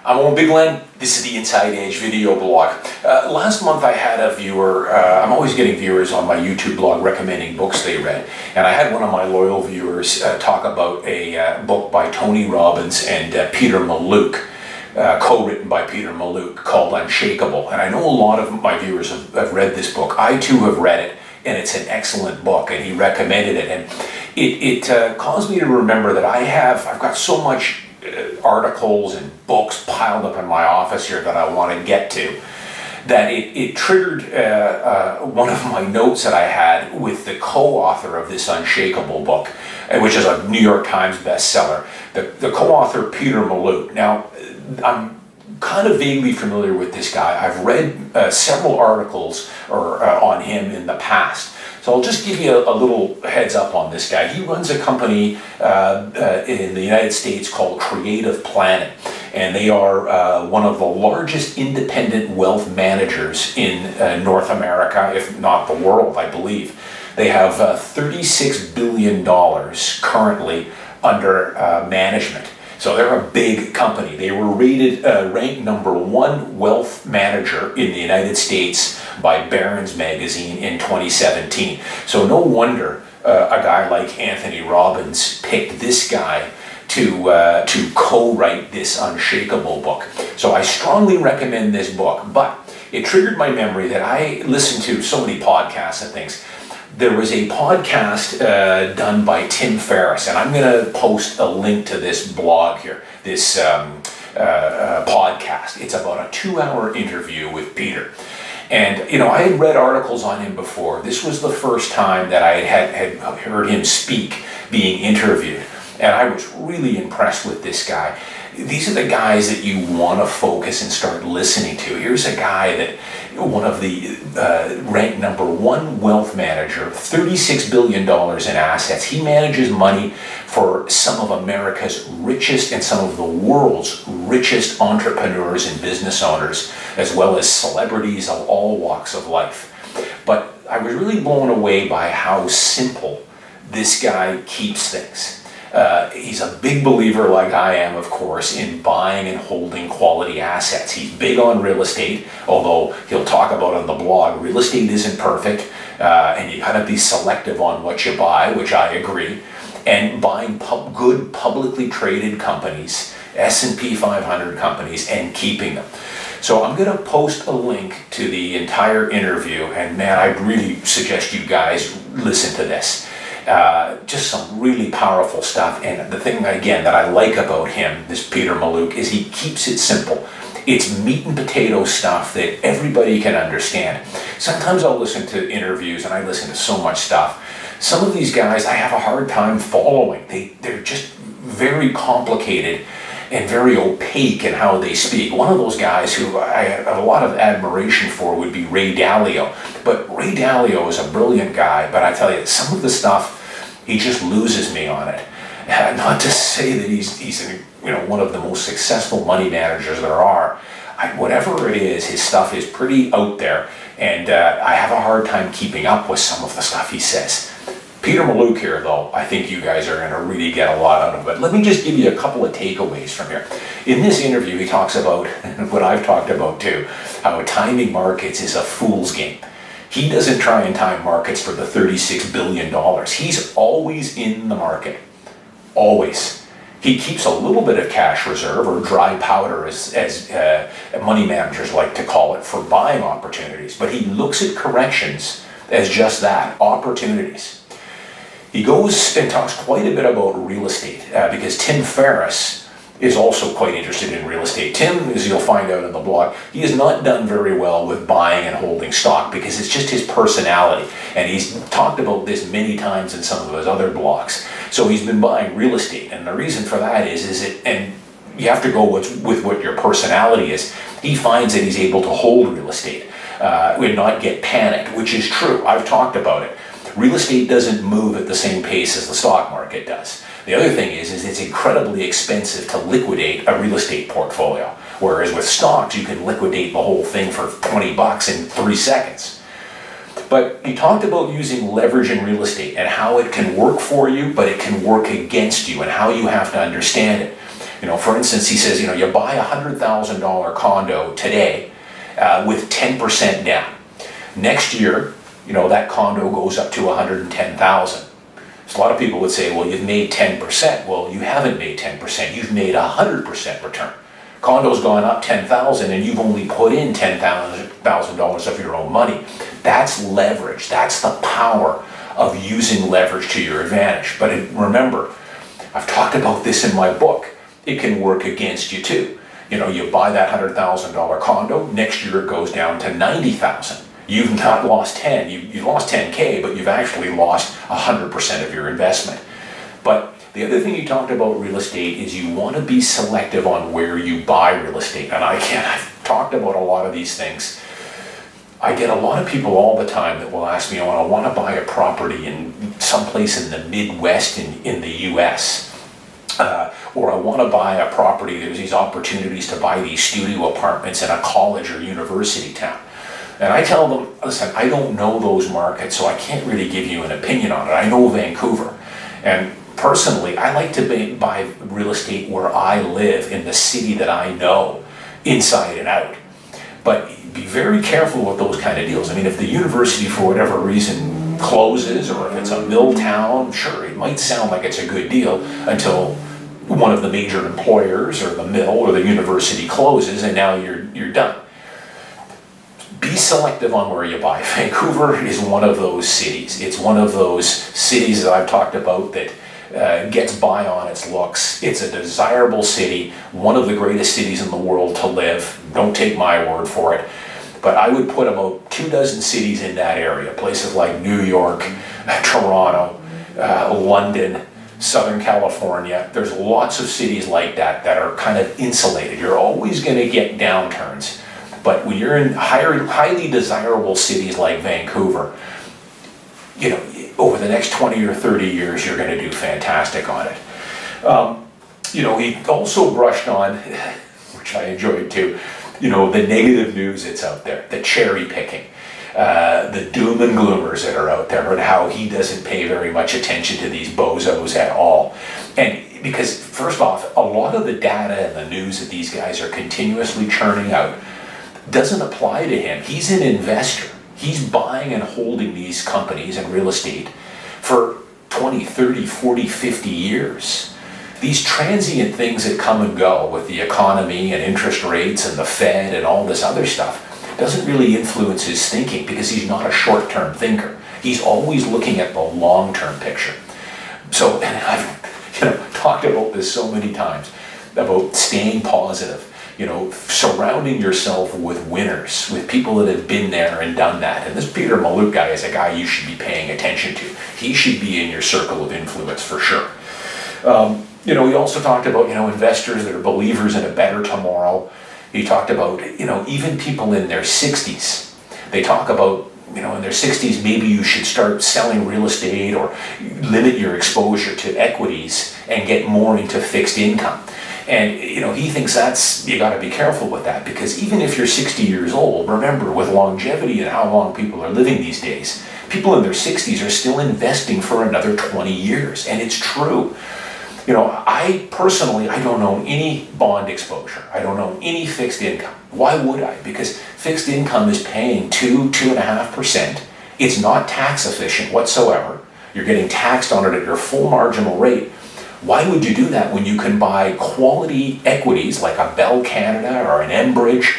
I'm Owen Bigland. This is the Inside Edge video blog. Last month I had a viewer, I'm always getting viewers on my YouTube blog recommending books they read. And I had one of my loyal viewers talk about a book by Tony Robbins and Peter Mallouk, co-written by Peter Mallouk, called Unshakable. And I know a lot of my viewers have read this book. I too have read it, and it's an excellent book, and he recommended it. And it caused me to remember that I've got so much articles and books piled up in my office here that I want to get to, that it triggered one of my notes that I had with the co-author of this Unshakable book, which is a New York Times bestseller, the co-author Peter Mallouk. Now, I'm kind of vaguely familiar with this guy. I've read several articles on him in the past. So I'll just give you a little heads up on this guy. He runs a company in the United States called Creative Planet, and they are one of the largest independent wealth managers in North America, if not the world, I believe. They have $36 billion currently under management. So they're a big company. They were ranked #1 wealth manager in the United States by Barron's magazine in 2017. So no wonder a guy like Anthony Robbins picked this guy to co-write this Unshakable book. So I strongly recommend this book, but it triggered my memory that I listen to so many podcasts and things. There was a podcast done by Tim Ferriss, and I'm going to post a link to this blog here, this podcast. It's about a 2-hour interview with Peter. And, you know, I had read articles on him before. This was the first time that I had heard him speak, being interviewed. And I was really impressed with this guy. These are the guys that you want to focus and start listening to. Here's a guy that, one of the ranked #1 wealth manager, $36 billion in assets. He manages money for some of America's richest and some of the world's richest entrepreneurs and business owners, as well as celebrities of all walks of life. But I was really blown away by how simple this guy keeps things. He's a big believer, like I am, of course, in buying and holding quality assets. He's big on real estate, although he'll talk about on the blog, real estate isn't perfect, and you gotta be selective on what you buy, which I agree, and buying good publicly traded companies, S&P 500 companies, and keeping them. So I'm going to post a link to the entire interview, and man, I really suggest you guys listen to this. Just some really powerful stuff. And the thing, again, that I like about him, this Peter Mallouk, is he keeps it simple. It's meat and potato stuff that everybody can understand. Sometimes I'll listen to interviews, and I listen to so much stuff. Some of these guys I have a hard time following. They're just very complicated and very opaque in how they speak. One of those guys who I have a lot of admiration for would be Ray Dalio. But Ray Dalio is a brilliant guy, but I tell you, some of the stuff, he just loses me on it. Not to say that he's one of the most successful money managers there are. Whatever it is, his stuff is pretty out there, and I have a hard time keeping up with some of the stuff he says. Peter Mallouk here, though, I think you guys are going to really get a lot out of it. Let me just give you a couple of takeaways from here. In this interview, he talks about what I've talked about too, how timing markets is a fool's game. He doesn't try and time markets for the $36 billion. He's always in the market. Always. He keeps a little bit of cash reserve, or dry powder, as money managers like to call it, for buying opportunities. But he looks at corrections as just that, opportunities. He goes and talks quite a bit about real estate because Tim Ferriss is also quite interested in real estate. Tim, as you'll find out in the blog, he has not done very well with buying and holding stock because it's just his personality. And he's talked about this many times in some of his other blogs. So he's been buying real estate. And the reason for that and you have to go with what your personality is. He finds that he's able to hold real estate and not get panicked, which is true. I've talked about it. Real estate doesn't move at the same pace as the stock market does. The other thing is it's incredibly expensive to liquidate a real estate portfolio, whereas with stocks you can liquidate the whole thing for $20 in 3 seconds. But he talked about using leverage in real estate and how it can work for you, but it can work against you, and how you have to understand it. For instance, he says, you buy a $100,000 condo today with 10% down. Next year, that condo goes up to $110,000. So a lot of people would say, well, you've made 10%. Well, you haven't made 10%. You've made 100% return. Condo's gone up $10,000 and you've only put in $10,000 of your own money. That's leverage. That's the power of using leverage to your advantage. But remember, I've talked about this in my book. It can work against you too. You buy that $100,000 condo, next year it goes down to $90,000. You've not lost 10, you lost 10K, but you've actually lost 100% of your investment. But the other thing you talked about real estate is you want to be selective on where you buy real estate. And I've talked about a lot of these things. I get a lot of people all the time that will ask me, I want to buy a property in someplace in the Midwest in the US. Or I want to buy a property, there's these opportunities to buy these studio apartments in a college or university town. And I tell them, listen, I don't know those markets, so I can't really give you an opinion on it. I know Vancouver. And personally, I like to buy real estate where I live, in the city that I know, inside and out. But be very careful with those kind of deals. I mean, if the university, for whatever reason, closes, or if it's a mill town, sure, it might sound like it's a good deal until one of the major employers or the mill or the university closes and now you're done. Be selective on where you buy. Vancouver is one of those cities. It's one of those cities that I've talked about that gets by on its looks. It's a desirable city, one of the greatest cities in the world to live. Don't take my word for it. But I would put about 24 cities in that area. Places like New York, Toronto, London, Southern California. There's lots of cities like that that are kind of insulated. You're always going to get downturns. But when you're in highly desirable cities like Vancouver, over the next 20 or 30 years, you're going to do fantastic on it. He also brushed on, which I enjoyed too, the negative news that's out there, the cherry picking, the doom and gloomers that are out there, and how he doesn't pay very much attention to these bozos at all. And because, first off, a lot of the data and the news that these guys are continuously churning out doesn't apply to him. He's an investor. He's buying and holding these companies and real estate for 20, 30, 40, 50 years. These transient things that come and go with the economy and interest rates and the Fed and all this other stuff doesn't really influence his thinking, because he's not a short-term thinker. He's always looking at the long-term picture. So, and I've talked about this so many times, about staying positive. Surrounding yourself with winners, with people that have been there and done that. And this Peter Mallouk guy is a guy you should be paying attention to. He should be in your circle of influence for sure. We also talked about, investors that are believers in a better tomorrow. He talked about, even people in their 60s. They talk about, in their 60s, maybe you should start selling real estate or limit your exposure to equities and get more into fixed income. And, he thinks you got to be careful with that, because even if you're 60 years old, remember, with longevity and how long people are living these days, people in their 60s are still investing for another 20 years. And it's true. I personally, I don't own any bond exposure. I don't own any fixed income. Why would I? Because fixed income is paying 2.5%. It's not tax efficient whatsoever. You're getting taxed on it at your full marginal rate. Why would you do that when you can buy quality equities like a Bell Canada or an Enbridge,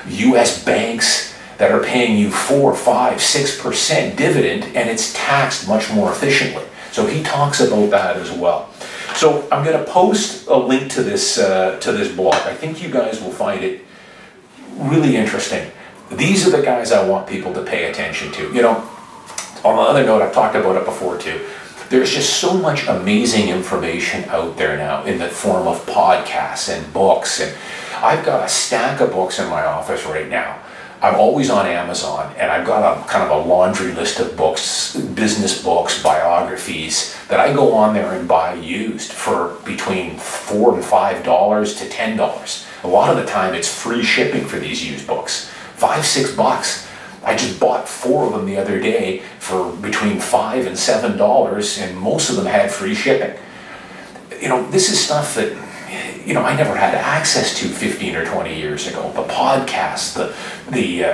US banks that are paying you 4, 5, 6% dividend, and it's taxed much more efficiently? So he talks about that as well. So I'm going to post a link to this blog. I think you guys will find it really interesting. These are the guys I want people to pay attention to. On the other note, I've talked about it before too. There's just so much amazing information out there now in the form of podcasts and books. And I've got a stack of books in my office right now. I'm always on Amazon, and I've got a kind of a laundry list of books, business books, biographies, that I go on there and buy used for between $4 and $5 to $10. A lot of the time it's free shipping for these used books. $5, $6. I just bought 4 of them the other day for between $5 and $7, and most of them had free shipping. This is stuff that I never had access to 15 or 20 years ago. The podcast, the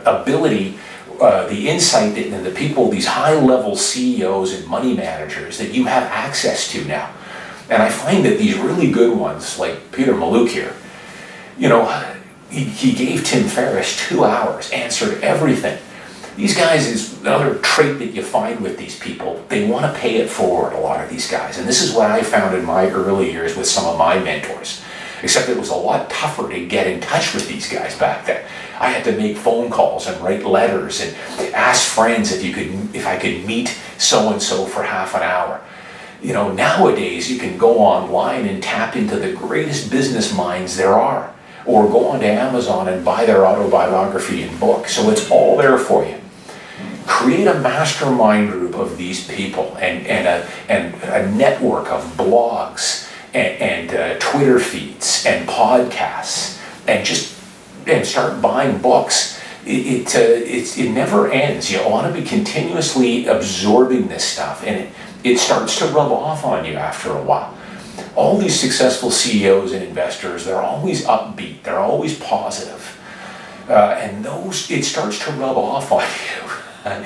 ability, the insight and the people, these high-level CEOs and money managers that you have access to now. And I find that these really good ones, like Peter Mallouk here, he gave Tim Ferriss 2 hours, answered everything. These guys is another trait that you find with these people. They want to pay it forward, a lot of these guys. And this is what I found in my early years with some of my mentors. Except it was a lot tougher to get in touch with these guys back then. I had to make phone calls and write letters and ask friends if I could meet so-and-so for half an hour. Nowadays you can go online and tap into the greatest business minds there are. Or go onto Amazon and buy their autobiography and book. So it's all there for you. Create a mastermind group of these people and a network of blogs and Twitter feeds and podcasts and start buying books. It never ends. You want to be continuously absorbing this stuff, and it starts to rub off on you after a while. All these successful CEOs and investors, they're always upbeat, they're always positive. And it starts to rub off on you.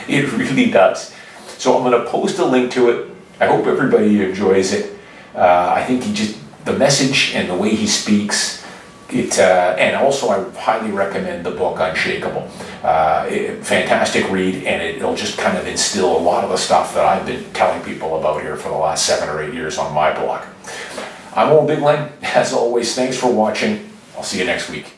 It really does. So I'm going to post a link to it. I hope everybody enjoys it. I think the message and the way he speaks, and also I highly recommend the book Unshakable. Fantastic read, and it'll just kind of instill a lot of the stuff that I've been telling people about here for the last 7 or 8 years on my blog. I'm Owen Bigland. As always, thanks for watching. I'll see you next week.